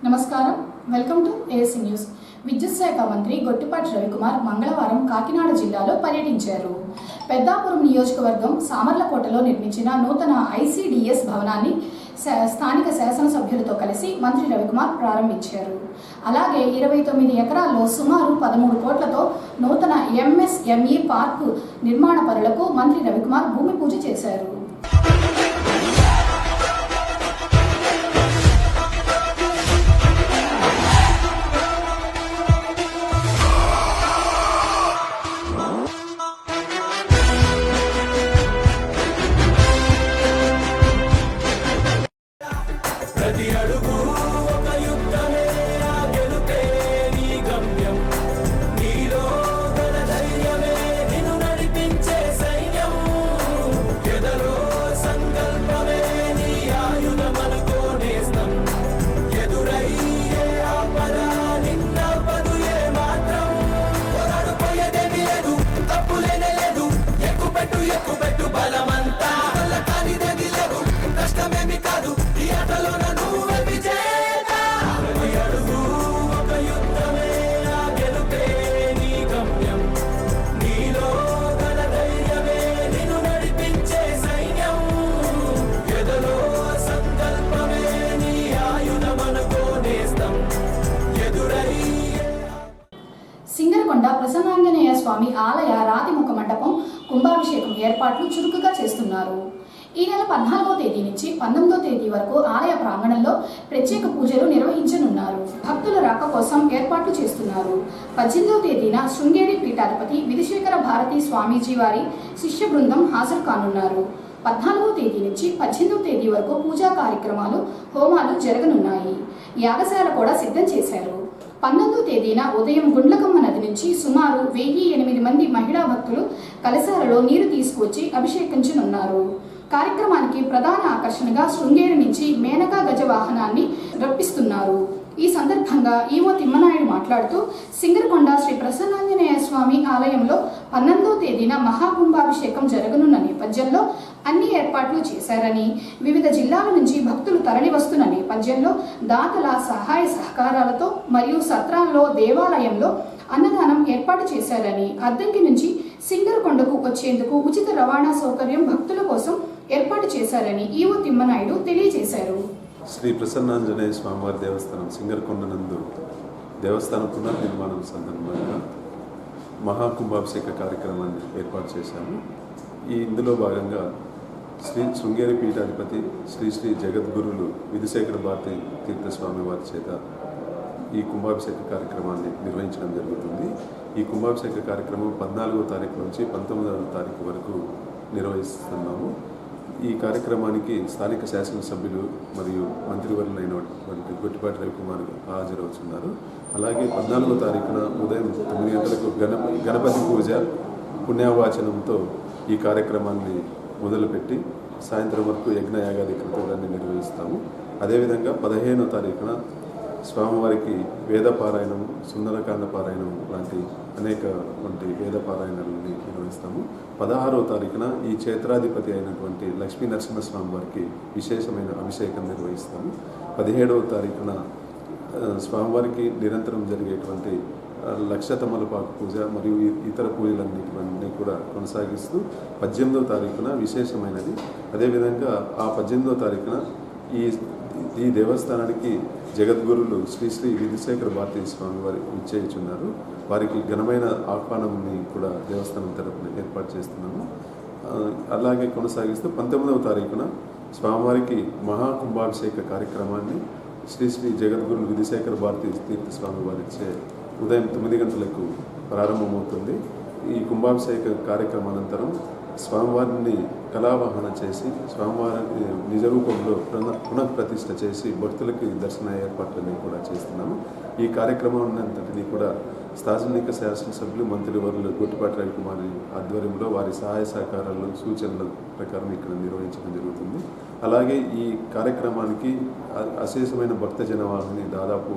నమస్కారం, welcome to ASC news. విద్యుత్ శాఖ మంత్రి గొట్టిపాటి రవికుమార్ మంగళవారం కాకినాడ జిల్లాలో పర్యటించారు. పెద్దాపురం నియోజకవర్గం సామర్లకోటలో నిర్మించిన నూతన ఐసీడీఎస్ భవనాన్ని స్థానిక శాసనసభ్యులతో కలిసి మంత్రి రవికుమార్ ప్రారంభించారు. అలాగే 29 ఎకరాల్లో సుమారు 13 కోట్లతో నూతన ఎంఎస్ఎంఈ పార్కు నిర్మాణ పనులకు మంత్రి రవికుమార్ భూమి పూజ చేశారు. ప్రతి అడుగు ఒక యుద్ధమే, ఆ గెలుపే నీ గమ్యం. నీలో గల ధైర్యమే నిన్ను నడిపించే సైన్యం. ఎదలో సంకల్పమే నీ ఆయుధమనుకో నేస్తం. ఎదురయ్యే ఆపద నిన్నపదు ఏ మాత్రం. పోరాడు పోయేదేమీ లేదు, తప్పులేనే లేదు. ఎక్కుపెట్టు బలమంతా వల్ల కానిదేది లేదు. కష్టమేమి కాదు ఈ ఆటలోన నువ్వే విజేత. ప్రతి అడుగు ఒక యుద్ధమే, ఆ గెలుపే నీ గమ్యం. నీలో గల ధైర్యమే నిన్ను నడిపించే సైన్యం. ఎదలో సంకల్పమే నీ ఆయుధమనుకో నేస్తం. ఎదురయ్యే సింగరకొండ ప్రసన్నాంజనేయ స్వామి ఆలయ రాతిముఖ మండపం కుంభాభిషేకం ఏర్పాట్లు చురుకుగా చేస్తున్నారు. ఈ నెల 14వ తేదీ నుంచి 19వ తేదీ వరకు ఆలయ ప్రాంగణంలో ప్రత్యేక పూజలు నిర్వహించనున్నారు. భక్తుల రాక కోసం ఏర్పాట్లు చేస్తున్నారు. 18వ తేదీన శృంగేరి పీఠాధిపతి విధిశేఖర భారతీ స్వామీజీ వారి శిష్య బృందం హాజరు కానున్నారు. 14వ తేదీ నుంచి 18వ తేదీ వరకు పూజా కార్యక్రమాలు, హోమాలు జరగనున్నాయి. యాగశాల కూడా సిద్ధం చేశారు. 19వ తేదీన ఉదయం గుండ్లకమ్మ నది నుంచి సుమారు 1008 మంది మహిళా భక్తులు కలశాలలో నీరు తీసుకువచ్చి అభిషేకించనున్నారు. కార్యక్రమానికి ప్రధాన ఆకర్షణగా శృంగేరి నుంచి మేనకా గజ వాహనాన్ని రప్పిస్తున్నారు. ఈ సందర్భంగా ఈవో తిమ్మనాయుడు మాట్లాడుతూ సింగరకొండ శ్రీ ప్రసన్నాంజనేయ స్వామి ఆలయంలో 12వ తేదీన మహాకుంభాభిషేకం జరగనున్న నేపథ్యంలో అన్ని ఏర్పాట్లు చేశారని, వివిధ జిల్లాల నుంచి భక్తులు తరలి వస్తున్న నేపథ్యంలో దాతల సహాయ సహకారాలతో మరియు సత్రాల్లో దేవాలయంలో అన్నదానం ఏర్పాటు చేశారని, అద్దంకి నుంచి సింగరకొండకు వచ్చేందుకు ఉచిత రవాణా సౌకర్యం భక్తుల కోసం ఏర్పాటు చేశారని ఈవో తిమ్మనాయుడు తెలియజేశారు. శ్రీ ప్రసన్నాంజనేయ స్వామివారి దేవస్థానం సింగరకొండ నందు దేవస్థానం పునర్నిర్మాణం సందర్భంగా మహాకుంభాభిషేక కార్యక్రమాన్ని ఏర్పాటు చేశాము. ఇందులో భాగంగా శ్రీ శృంగేరి పీఠాధిపతి శ్రీ జగద్గురులు విధిశేఖర భారతీ తీర్థస్వామి వారి చేత ఈ కుంభాభిషేక కార్యక్రమాన్ని నిర్వహించడం జరుగుతుంది. ఈ కుంభాభిషేక కార్యక్రమం 14వ తారీఖు నుంచి 19వ తారీఖు వరకు నిర్వహిస్తున్నాము. ఈ కార్యక్రమానికి స్థానిక శాసనసభ్యులు మరియు మంత్రివర్యులైనటువంటి గొట్టిపాటి రవికుమార్ హాజరవుతున్నారు. అలాగే 14వ తారీఖున ఉదయం 9 గంటలకు గణపతి పూజ పుణ్యవాచనంతో ఈ కార్యక్రమాన్ని మొదలుపెట్టి సాయంత్రం వరకు యజ్ఞయాగాది కృతులన్నీ నిర్వహిస్తాము. అదేవిధంగా 15వ తారీఖున స్వామివారికి వేద పారాయణం, సుందరకాండ పారాయణం లాంటి అనేక వేద పారాయణాలని నిర్వహిస్తాము. 16వ తారీఖున ఈ క్షేత్రాధిపతి అయినటువంటి లక్ష్మీ నరసింహస్వామి వారికి విశేషమైన అభిషేకం నిర్వహిస్తాము. 17వ తారీఖున స్వామివారికి నిరంతరం జరిగేటువంటి లక్ష తమలపాకు పూజ మరియు ఇతర పూజలన్నిటివన్నీ కూడా కొనసాగిస్తూ 18వ తారీఖున విశేషమైనది. అదేవిధంగా ఆ 18వ తారీఖున ఈ దేవస్థానానికి జగద్గురులు శ్రీ విధిశేఖర భారతీ స్వామి వారి ఇచ్చేయుచున్నారు. వారికి ఘనమైన ఆహ్వానంని కూడా దేవస్థానం తరపున ఏర్పాటు చేస్తున్నాము. అలాగే కొనసాగిస్తూ 19వ తారీఖున స్వామివారికి మహాకుంభాభిషేక కార్యక్రమాన్ని శ్రీ జగద్గురులు విధిశేఖర భారతీ తీర్థస్వామి వారిచే ఉదయం 9 గంటలకు ప్రారంభమవుతుంది. ఈ కుంభాభిషేక కార్యక్రమానంతరం స్వామివారిని కళావాహన చేసి స్వామివారిని నిజ రూపంలో పునఃప్రతిష్ఠ చేసి భక్తులకి దర్శన ఏర్పాట్లన్నీ కూడా చేస్తున్నాము. ఈ కార్యక్రమాన్నంతటినీ కూడా స్థానిక శాసనసభ్యులు మంత్రివర్యులు గొట్టిపాటి రవికుమార్ ఆధ్వర్యంలో వారి సహాయ సహకారాలు, సూచనల ప్రకారం ఇక్కడ నిర్వహించడం జరుగుతుంది. అలాగే ఈ కార్యక్రమానికి అశేషమైన భక్త జనవాహిని దాదాపు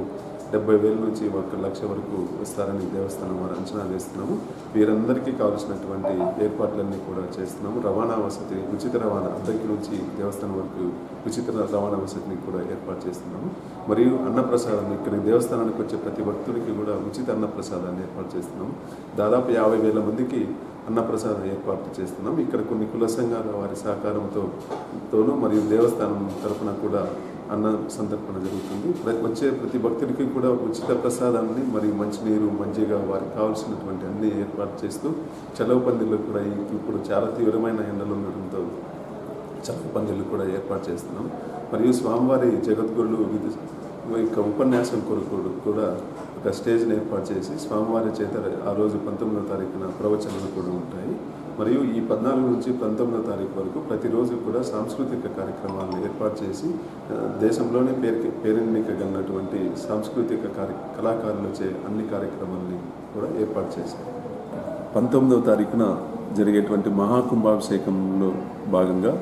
70,000 నుంచి 1,00,000 వరకు వస్తారని దేవస్థానం వారు అంచనా వేస్తున్నాము. వీరందరికీ కావాల్సినటువంటి ఏర్పాట్లన్నీ కూడా చేస్తున్నాము. రవాణా వసతి, ఉచిత రవాణా అద్దంకి నుంచి దేవస్థానం వరకు ఉచిత రవాణా వసతిని కూడా ఏర్పాటు చేస్తున్నాము. మరియు అన్నప్రసాదాన్ని ఇక్కడ దేవస్థానానికి వచ్చే ప్రతి భక్తుడికి కూడా ఉచిత అన్నప్రసాదాన్ని ఏర్పాటు చేస్తున్నాము. దాదాపు 50,000 మందికి అన్నప్రసాదం ఏర్పాటు చేస్తున్నాం. ఇక్కడ కొన్ని కుల సంఘాల వారి సహకారంతోనూ మరియు దేవస్థానం తరఫున కూడా అన్న సంతర్పణ జరుగుతుంది. వచ్చే ప్రతి భక్తుడికి కూడా ఉచిత ప్రసాదాన్ని మరియు మంచినీరు, మజ్జిగ వారికి కావాల్సినటువంటి అన్ని ఏర్పాటు చేస్తూ చలవ పందిళ్ళు కూడా ఇప్పుడు చాలా తీవ్రమైన ఎండలు ఉండడంతో చలవ పందిళ్ళు కూడా ఏర్పాటు చేస్తున్నాం. మరియు స్వామివారి జగద్గురులు యొక్క ఉపన్యాసం కొరకు కూడా ఒక స్టేజ్ని ఏర్పాటు చేసి స్వామివారి చేత ఆ రోజు 19వ తారీఖున ప్రవచనాలు కూడా ఉంటాయి. మరియు ఈ 14 నుంచి 19వ తారీఖు వరకు ప్రతిరోజు కూడా సాంస్కృతిక కార్యక్రమాలను ఏర్పాటు చేసి దేశంలోనే పేరెన్నికగలిగినటువంటి సాంస్కృతిక కళాకారులచే అన్ని కార్యక్రమాలని కూడా ఏర్పాటు చేశారు. 19వ తారీఖున జరిగేటువంటి మహాకుంభాభిషేకంలో భాగంగా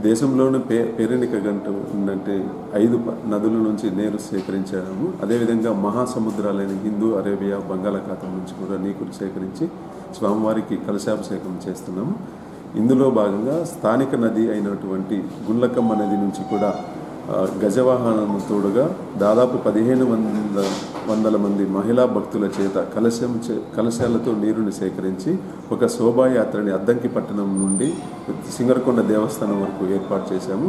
దేశంలోనే పేరెన్నికగంటూ ఉన్నట్టే 5 నదుల నుంచి నీరు సేకరించాము. అదేవిధంగా మహాసముద్రాలైన హిందూ, అరేబియా, బంగాళాఖాతం నుంచి కూడా నీరు సేకరించి స్వామివారికి కలశాభిషేకం చేస్తున్నాము. ఇందులో భాగంగా స్థానిక నది అయినటువంటి గుండ్లకమ్మ నది నుంచి కూడా గజవాహనం తోడుగా దాదాపు 1500 మంది మహిళా భక్తుల చేత కలశాలతో నీరుని సేకరించి ఒక శోభాయాత్రని అద్దంకి పట్టణం నుండి సింగరకొండ దేవస్థానం వరకు ఏర్పాటు చేశాము.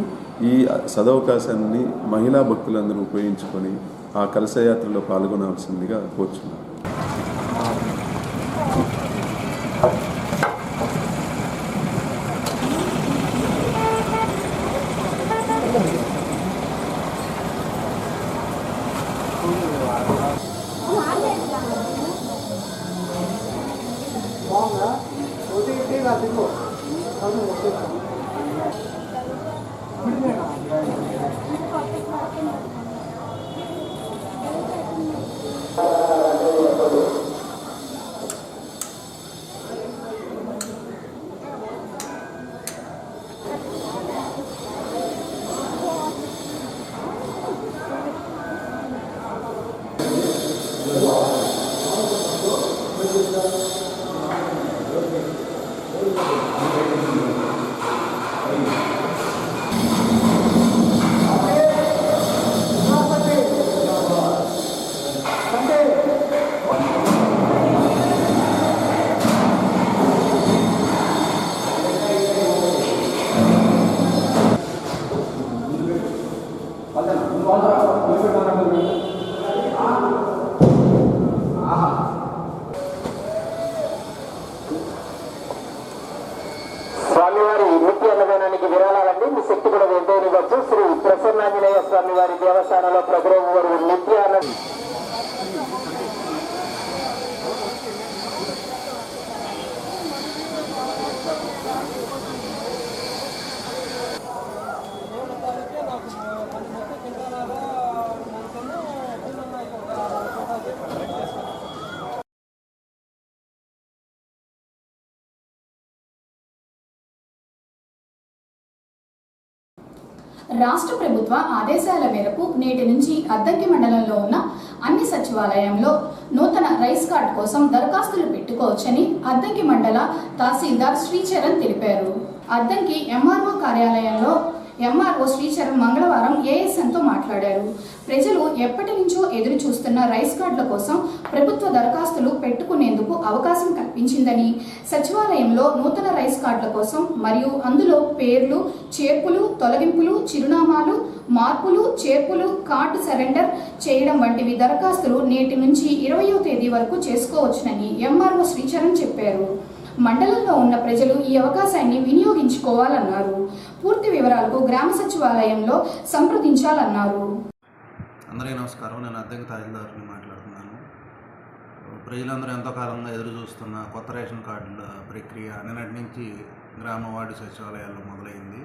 ఈ సదవకాశాన్ని మహిళా భక్తులందరూ ఉపయోగించుకొని ఆ కలశయాత్రలో పాల్గొనాల్సిందిగా కోరుచున్నాను. స్వామివారి నిత్య అన్నదానానికి విరాళాలండి. మీ శక్తి కూడా ఎంతైనవచ్చు. శ్రీ ప్రసన్నాంజనేయ స్వామి వారి దేవస్థానంలో ప్రతిరోజు వారు నిత్య అన్న రాష్ట్ర ప్రభుత్వ ఆదేశాల మేరకు నేటి నుంచి అద్దంకి మండలంలో ఉన్న అన్ని సచివాలయంలో నూతన రైస్ కార్డు కోసం దరఖాస్తులు పెట్టుకోవచ్చని అద్దంకి మండల తహసీల్దార్ శ్రీచరణ్ తెలిపారు. అద్దంకి ఎంఆర్ఓ కార్యాలయంలో ఎంఆర్ఓ శ్రీచరణ్ మంగళవారం ఏఎస్ఎన్తో మాట్లాడారు. ప్రజలు ఎప్పటి నుంచో ఎదురు చూస్తున్న రైస్ కార్డుల కోసం ప్రభుత్వ దరఖాస్తులు పెట్టుకునేందుకు అవకాశం కల్పించిందని, సచివాలయంలో నూతన రైస్ కార్డుల కోసం మరియు అందులో పేర్లు, చేర్పులు, తొలగింపులు, చిరునామాలు, మార్పులు, చేర్పులు, కార్డు సరెండర్ చేయడం వంటివి దరఖాస్తులు నేటి నుంచి 20వ తేదీ వరకు చేసుకోవచ్చునని ఎంఆర్ఓ శ్రీచరణ్ చెప్పారు. మండలంలో ఉన్న ప్రజలు ఈ అవకాశాన్ని వినియోగించుకోవాలన్నారు. పూర్తి వివరాలకు గ్రామ సచివాలయంలో సంప్రదించాలన్నారు. అందరికీ నమస్కారం. నేను అద్దంకి తహసీల్దార్ని మాట్లాడుతున్నాను. ప్రజలందరూ ఎంతో కాలంగా ఎదురు చూస్తున్న కొత్త రేషన్ కార్డుల ప్రక్రియ నిన్నటి నుంచి గ్రామ వార్డు సచివాలయాల్లో మొదలైంది.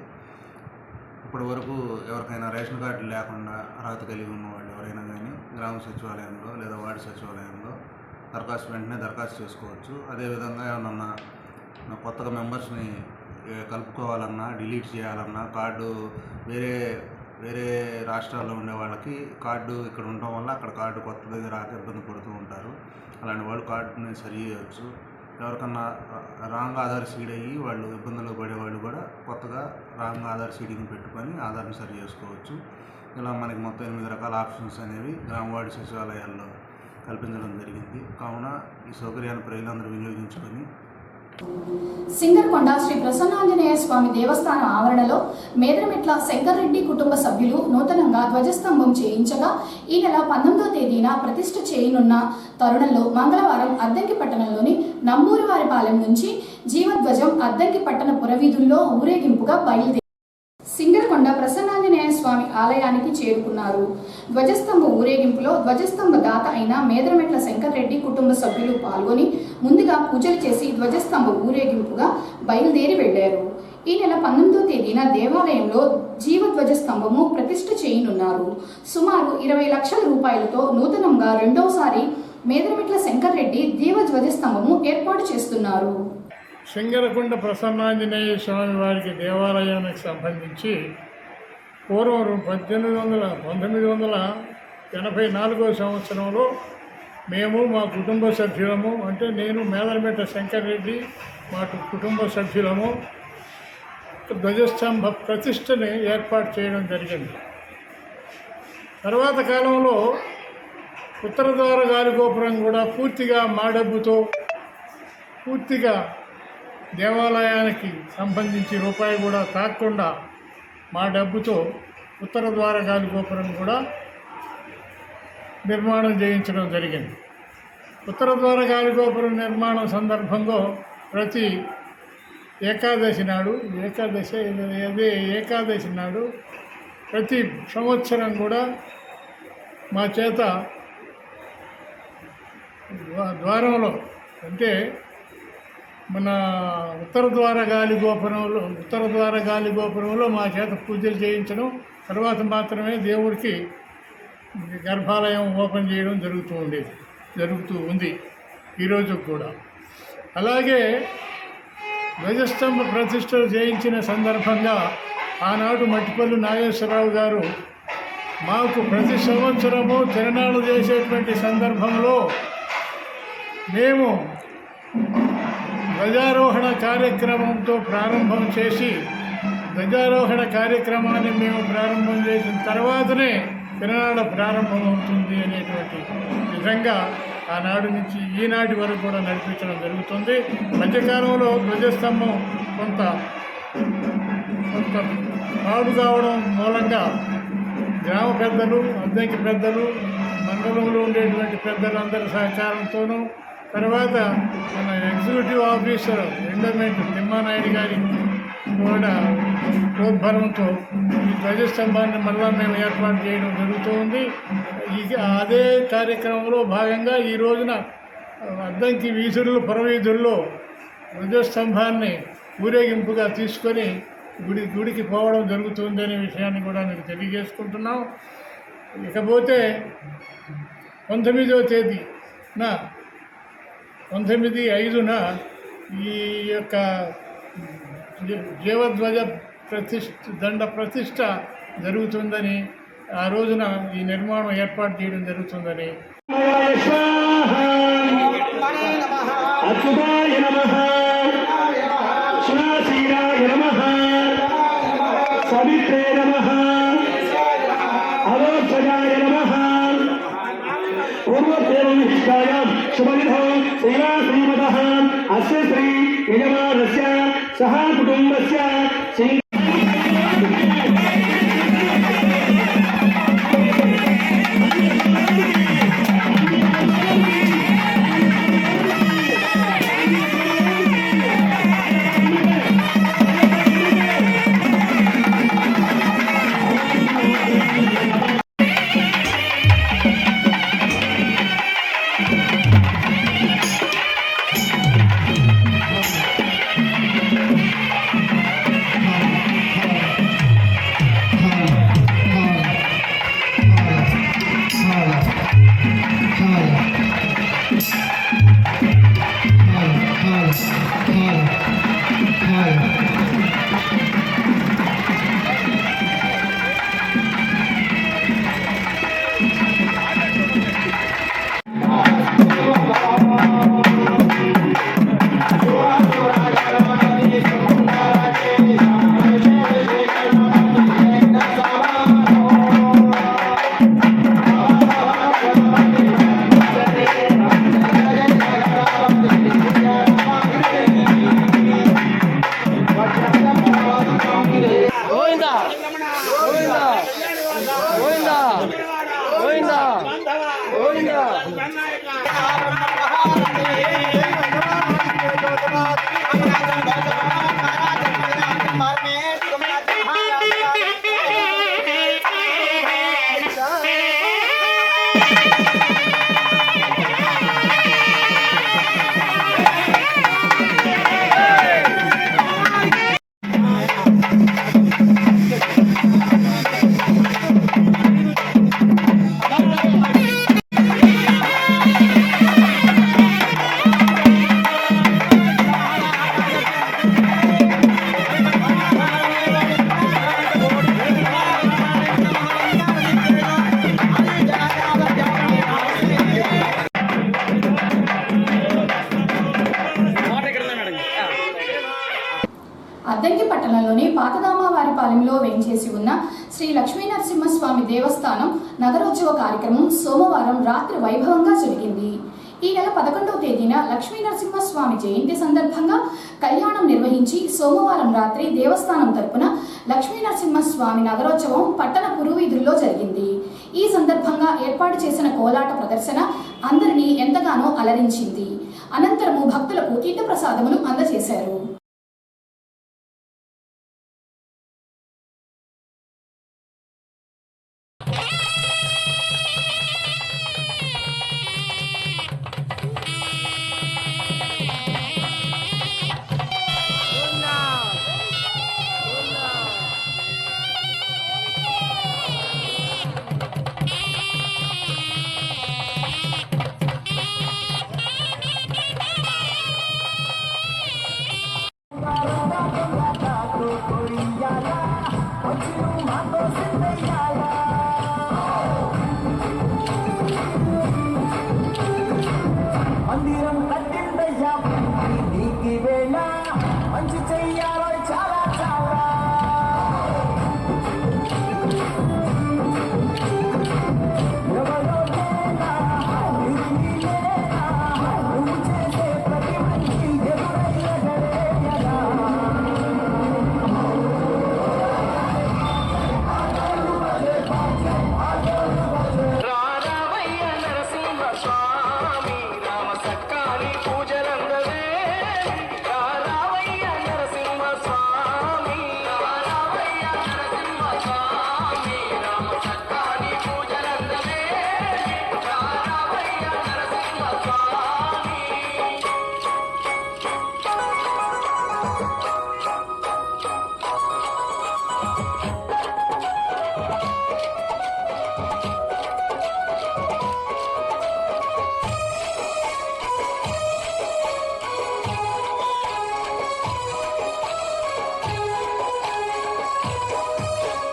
ఇప్పటి వరకు ఎవరికైనా రేషన్ కార్డు లేకుండా అర్హత కలిగి ఉన్న వాళ్ళు ఎవరైనా కానీ గ్రామ సచివాలయంలో లేదా వార్డు సచివాలయంలో వెంటనే దరఖాస్తు చేసుకోవచ్చు. అదేవిధంగా ఏమన్నా కొత్తగా మెంబర్స్ని కలుపుకోవాలన్నా, డిలీట్ చేయాలన్నా, కార్డు వేరే రాష్ట్రాల్లో ఉండే వాళ్ళకి కార్డు ఇక్కడ ఉండటం వల్ల అక్కడ కార్డు కొత్తది రాక ఇబ్బంది పడుతూ ఉంటారు. అలాంటి వాళ్ళు కార్డుని సరి చేయవచ్చు. ఎవరికన్నా రాంగ్ ఆధార్ సీడ్ అయ్యి వాళ్ళు ఇబ్బందులు పడేవాళ్ళు కూడా కొత్తగా రాంగ్ ఆధార్ సీడింగ్ పెట్టుకొని ఆధార్ని సరి చేసుకోవచ్చు. ఇలా మనకి మొత్తం 8 రకాల ఆప్షన్స్ అనేవి గ్రామవార్డు సచివాలయాల్లో కల్పించడం జరిగింది. కావున ఈ సౌకర్యాన్ని ప్రజలందరూ వినియోగించుకొని సింగరకొండ శ్రీ ప్రసన్నాంజనేయ స్వామి దేవస్థాన ఆవరణలో మేదరమెట్ల శంకర్రెడ్డి కుటుంబ సభ్యులు నూతనంగా ధ్వజస్తంభం చేయించగా ఈ నెల 19వ తేదీన ప్రతిష్ఠ చేయనున్న తరుణంలో మంగళవారం అద్దంకి పట్టణంలోని నంబూరివారిపాలెం నుంచి జీవధ్వజం అద్దంకి పట్టణ పురవీధుల్లో ఊరేగింపుగా బయలుదేరి సింగరకొండ ప్రసన్నాంజనేయ స్వామి ఆలయానికి చేరుకున్నారు. ధ్వజస్తంభ ఊరేగింపులో ధ్వజస్తంభ దాత అయిన మేదరమెట్ల శంకర్రెడ్డి కుటుంబ సభ్యులు పాల్గొని ముందుగా పూజలు చేసి ధ్వజస్తంభ ఊరేగింపుగా బయలుదేరి వెళ్లారు. ఈ నెల 19వ తేదీన దేవాలయంలో జీవధ్వజస్తంభము ప్రతిష్ఠ చేయనున్నారు. సుమారు 20 లక్షల రూపాయలతో నూతనంగా రెండోసారి మేదరమెట్ల శంకర్రెడ్డి జీవధ్వజస్తంభము ఏర్పాటు చేస్తున్నారు. సింగరకొండ ప్రసన్నాంజనేయ స్వామి వారికి దేవాలయానికి సంబంధించి పూర్వం 1984 సంవత్సరంలో మేము మా కుటుంబ సభ్యులము, అంటే నేను మేదరమెట్ల శంకర్రెడ్డి మా కుటుంబ సభ్యులము ధ్వజస్తంభ ప్రతిష్టని ఏర్పాటు చేయడం జరిగింది. తర్వాత కాలంలో ఉత్తర ద్వార గాలిగోపురం కూడా పూర్తిగా మా డబ్బుతో పూర్తిగా దేవాలయానికి సంబంధించి రూపాయి కూడా తాకుండా మా డబ్బుతో ఉత్తర ద్వార గాలిగోపురం కూడా నిర్మాణం చేయించడం జరిగింది. ఉత్తర ద్వార గాలిగోపురం నిర్మాణం సందర్భంగా ప్రతి ఏకాదశి నాడు ప్రతి సంవత్సరం కూడా మా చేత ద్వారంలో, అంటే మన ఉత్తర ద్వార గాలిగోపురంలో మా చేత పూజలు చేయించడం, తర్వాత మాత్రమే దేవుడికి గర్భాలయం ఓపెన్ చేయడం జరుగుతూ ఉంది ఈరోజు కూడా. అలాగే ధ్వజస్తంభ ప్రతిష్ఠ చేయించిన సందర్భంగా ఆనాడు మట్టిపల్లి నాగేశ్వరరావు గారు మాకు ప్రతి సంవత్సరము తిరణాలు చేసేటువంటి సందర్భంలో మేము ధ్వజారోహణ కార్యక్రమంతో ప్రారంభం చేసి, ధ్వజారోహణ కార్యక్రమాన్ని మేము ప్రారంభం చేసిన తర్వాతనే తిరణాల ప్రారంభమవుతుంది అనేటువంటి విధంగా ఆనాడు నుంచి ఈనాటి వరకు కూడా నడిపించడం జరుగుతుంది. మధ్యకాలంలో ధ్వజస్తంభం కొంత పాడు కావడం మూలంగా గ్రామ పెద్దలు, అద్దంకి పెద్దలు, మండలంలో ఉండేటువంటి పెద్దలందరి సహకారంతోనూ, తర్వాత మన ఎగ్జిక్యూటివ్ ఆఫీసర్ ఎండోమెంట్ తిమ్మానాయుడు గారి కూడా ప్రోద్బలంతో ఈ ధ్వజస్తంభాన్ని మళ్ళా మేము ఏర్పాటు చేయడం జరుగుతూ ఉంది. అదే కార్యక్రమంలో భాగంగా ఈ రోజున అద్దంకి పురవీధుల్లో ధ్వజస్తంభాన్ని ఊరేగింపుగా తీసుకొని గుడికి పోవడం జరుగుతుంది అనే విషయాన్ని కూడా మీకు తెలియజేసుకుంటున్నాం. ఇకపోతే 19వ తేదీన 19/5న ఈ యొక్క జీవధ్వజ దండ ప్రతిష్ట జరుగుతుందని, ఆ రోజున ఈ నిర్మాణం ఏర్పాటు చేయడం జరుగుతుందని. అచ్యుతాయ నమః, శ్రీరాయ నమః, సవిత్రే నమః, అలోచనాయ నమః, పూర్వదేవం విశిష్టాయాం శుభవిధౌ శ్రీమదః అస్య శ్రీ యజమానస్య సహ కుటుంబస్య అద్దంకి పట్టణంలోని పాతదామావారిపాలెంలో వేంచేసి ఉన్న శ్రీ లక్ష్మీనరసింహస్వామి దేవస్థానం నగరోత్సవ కార్యక్రమం సోమవారం రాత్రి వైభవంగా జరిగింది. ఈ నెల 11వ తేదీన లక్ష్మీనరసింహస్వామి జయంతి సందర్భంగా కళ్యాణం నిర్వహించి సోమవారం రాత్రి దేవస్థానం తరపున లక్ష్మీనరసింహస్వామి నగరోత్సవం పట్టణ పురువీధుల్లో జరిగింది. ఈ సందర్భంగా ఏర్పాటు చేసిన కోలాట ప్రదర్శన అందరినీ ఎంతగానో అలరించింది. అనంతరము భక్తులకు తీర్థప్రసాదములు అందజేశారు. మందిరం కట్టిందయ్యా నీకి వేళ మంచి చెయ్యాలో చాలా చాలా ఎవరో లేనా తిరిగి లేనా నువ్వు చేసే ప్రతి మంచి ఎదురయ్యగలేయగా రారావయ్య నరసింహ స్వామి రామ సక్కాని పూజలందవే రారావయ్య నరసింహ స్వామి రారావయ్య నరసింహ స్వామి రామ సక్కాని పూజలందవే రారావయ్య నరసింహ స్వామి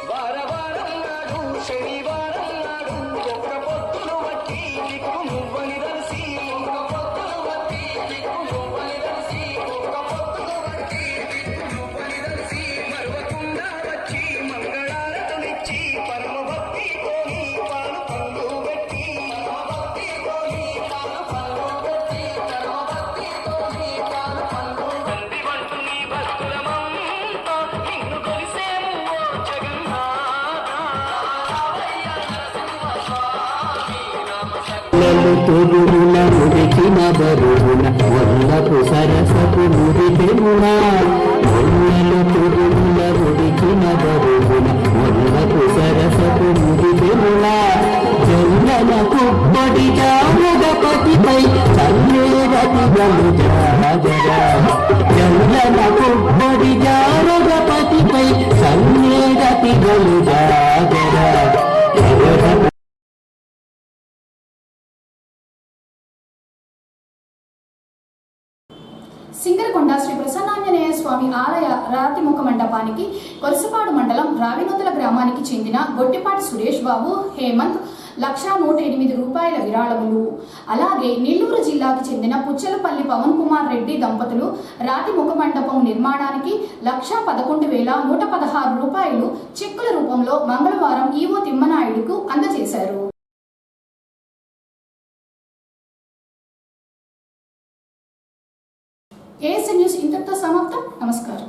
వారవారం నాడు శనివారం నాడు ఒక్క పొత్తులు వట్టి దిక్కు నువ్వని దర్శి ఒక్క పొత్తులు వట్టి దిక్కు నువ్వని దర్శి ఒక్క పొత్తులు వట్టి దిక్కు నువ్వని దర్శి మరువకుండా వచ్చి మంగళారతులిచ్చి పరమ భక్తితోని పాలు పండు పెట్టి పరమ భక్తితోని పాలు పండు పెట్టి పరమ భక్తితోని పాలు పండు తండ్రి వంటు నీ భక్తులమంతా నిన్ను కొలిసేము ఓ జగన్నాథ రావయ్య నరసింహ స్వామి రామ నెల్లు తొడుగున మురికిన బరువున వల్లపు సరసపు మురిపెనున వల్లలు తొడుగున మురికిన బరువున వల్లపు సరసపు మురిపెనున జల్లల కుప్పటి జామగపతిపై చల్లేరతి గలు జాగరా జల్లల కుప్పటి జామగపతిపై చల్లేరతి గలు జాగరా సింగరకొండ శ్రీ ప్రసన్నాంజనేయ స్వామి ఆలయ రాతిముఖ మండపానికి కొలసపాడు మండలం రావినూతల గ్రామానికి చెందిన గొట్టిపాటి సురేష్ బాబు, హేమంత్ 1,108 రూపాయల విరాళములు, అలాగే నెల్లూరు జిల్లాకు చెందిన పుచ్చలపల్లి పవన్ కుమార్ రెడ్డి దంపతులు రాతిముఖ మండపం నిర్మాణానికి 111,116 రూపాయలు చెక్కుల రూపంలో మంగళవారం ఈవో తిమ్మనాయుడుకు అందజేశారు. ఏఎస్ఎన్ న్యూస్ ఇంతటితో సమాప్తం. నమస్కారం.